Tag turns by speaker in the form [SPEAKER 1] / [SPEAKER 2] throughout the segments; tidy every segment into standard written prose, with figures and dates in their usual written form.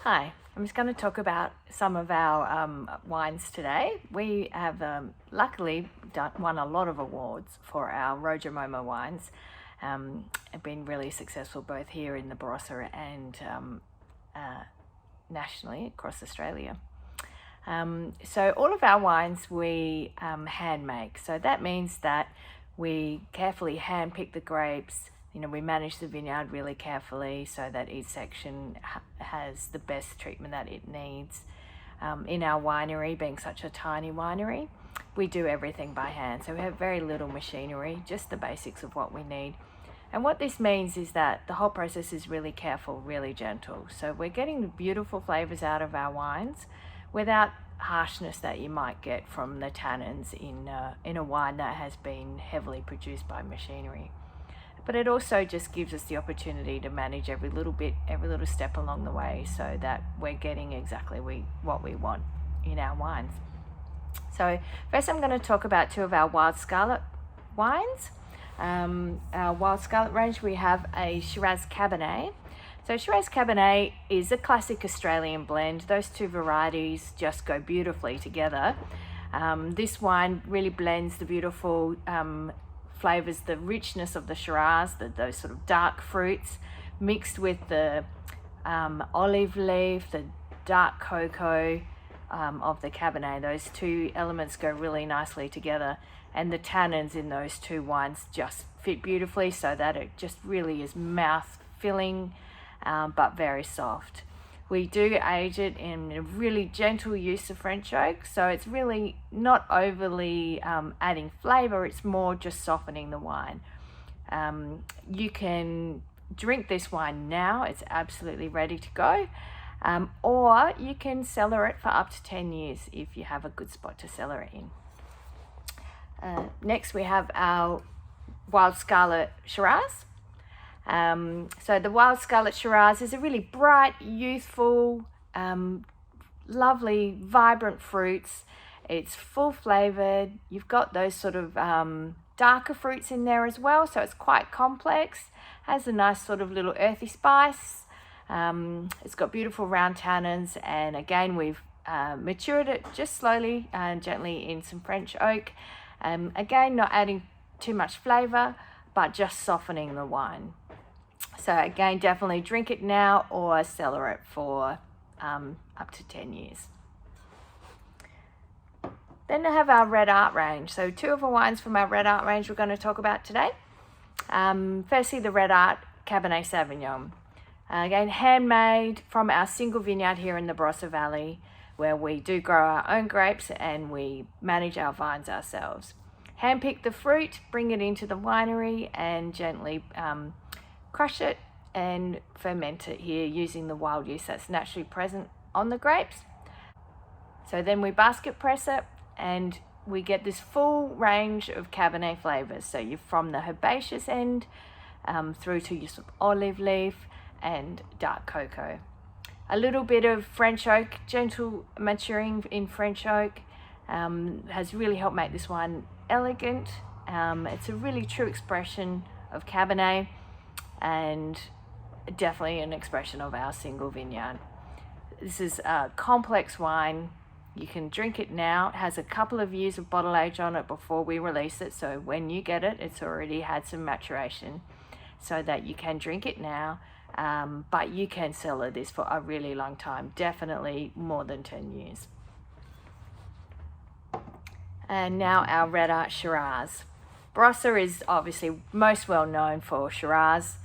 [SPEAKER 1] Hi, I'm just going to talk about some of our wines today. We have luckily won a lot of awards for our Rojomoma wines. Have been really successful both here in the Barossa and nationally across Australia. So all of our wines we hand make. So that means that we carefully hand pick the grapes. We manage the vineyard really carefully so that each section has the best treatment that it needs. In our winery, being such a tiny winery, we do everything by hand. So we have very little machinery, just the basics of what we need. And what this means is that the whole process is really careful, really gentle. So we're getting the beautiful flavors out of our wines without harshness that you might get from the tannins in a wine that has been heavily produced by machinery. But it also just gives us the opportunity to manage every little bit, every little step along the way so that we're getting exactly what we want in our wines. So first I'm going to talk about two of our Wild Scarlet wines. Our Wild Scarlet range, we have a Shiraz Cabernet. So Shiraz Cabernet is a classic Australian blend. Those two varieties just go beautifully together. This wine really blends the beautiful flavors, the richness of the Shiraz, those sort of dark fruits, mixed with the olive leaf, the dark cocoa of the Cabernet. Those two elements go really nicely together, and the tannins in those two wines just fit beautifully so that it just really is mouth-filling but very soft. We do age it in a really gentle use of French oak, so it's really not overly adding flavor, it's more just softening the wine. You can drink this wine now, it's absolutely ready to go, or you can cellar it for up to 10 years if you have a good spot to cellar it in. Next we have our Wild Scarlet Shiraz. So the Wild Scarlet Shiraz is a really bright, youthful, lovely, vibrant fruits. It's full flavored. You've got those sort of darker fruits in there as well, so it's quite complex. Has a nice sort of little earthy spice. It's got beautiful round tannins, and again we've matured it just slowly and gently in some French oak. Again, not adding too much flavor, but just softening the wine. So again, definitely drink it now or cellar it for up to 10 years. Then I have our Red Art range. So two of the wines from our Red Art range we're going to talk about today. Firstly, the Red Art Cabernet Sauvignon. Again, handmade from our single vineyard here in the Barossa Valley, where we do grow our own grapes and we manage our vines ourselves. Handpick the fruit, bring it into the winery and gently crush it and ferment it here using the wild yeast that's naturally present on the grapes. So then we basket press it and we get this full range of Cabernet flavors. So you're from the herbaceous end through to your sort of olive leaf and dark cocoa. A little bit of French oak, gentle maturing in French oak has really helped make this wine elegant. It's a really true expression of Cabernet and definitely an expression of our single vineyard. This is a complex wine. You can drink it now. It has a couple of years of bottle age on it before we release it, so when you get it, it's already had some maturation so that you can drink it now, but you can cellar this for a really long time, definitely more than 10 years. And now our Red Art Shiraz. Barossa is obviously most well known for Shiraz,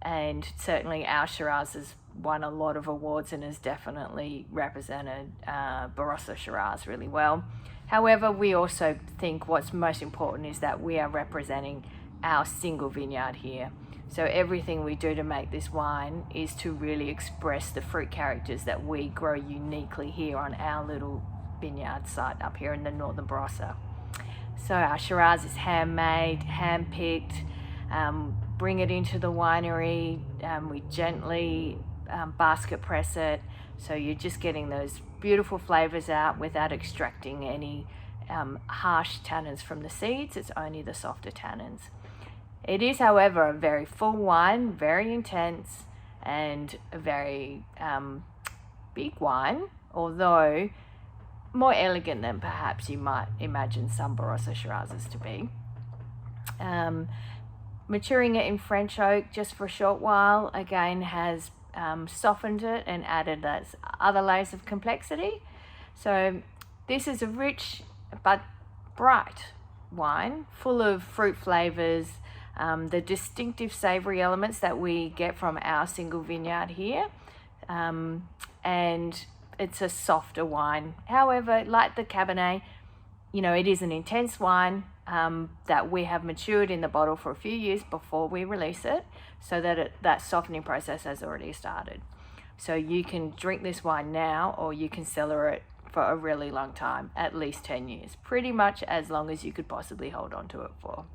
[SPEAKER 1] and certainly our Shiraz has won a lot of awards and has definitely represented Barossa Shiraz really well. However, we also think what's most important is that we are representing our single vineyard here. So everything we do to make this wine is to really express the fruit characters that we grow uniquely here on our little vineyard site up here in the northern Barossa. So our Shiraz is handmade, hand-picked, bring it into the winery, we gently basket press it, so you're just getting those beautiful flavors out without extracting any harsh tannins from the seeds. It's only the softer tannins. It is, however, a very full wine, very intense, and very big wine, although more elegant than perhaps you might imagine some Barossa Shirazes to be. Maturing it in French oak just for a short while again has softened it and added those other layers of complexity. So this is a rich but bright wine, full of fruit flavors, the distinctive savory elements that we get from our single vineyard here, and it's a softer wine. However, like the Cabernet, it is an intense wine that we have matured in the bottle for a few years before we release it, so that that softening process has already started. So you can drink this wine now, or you can cellar it for a really long time, at least 10 years, pretty much as long as you could possibly hold on to it for.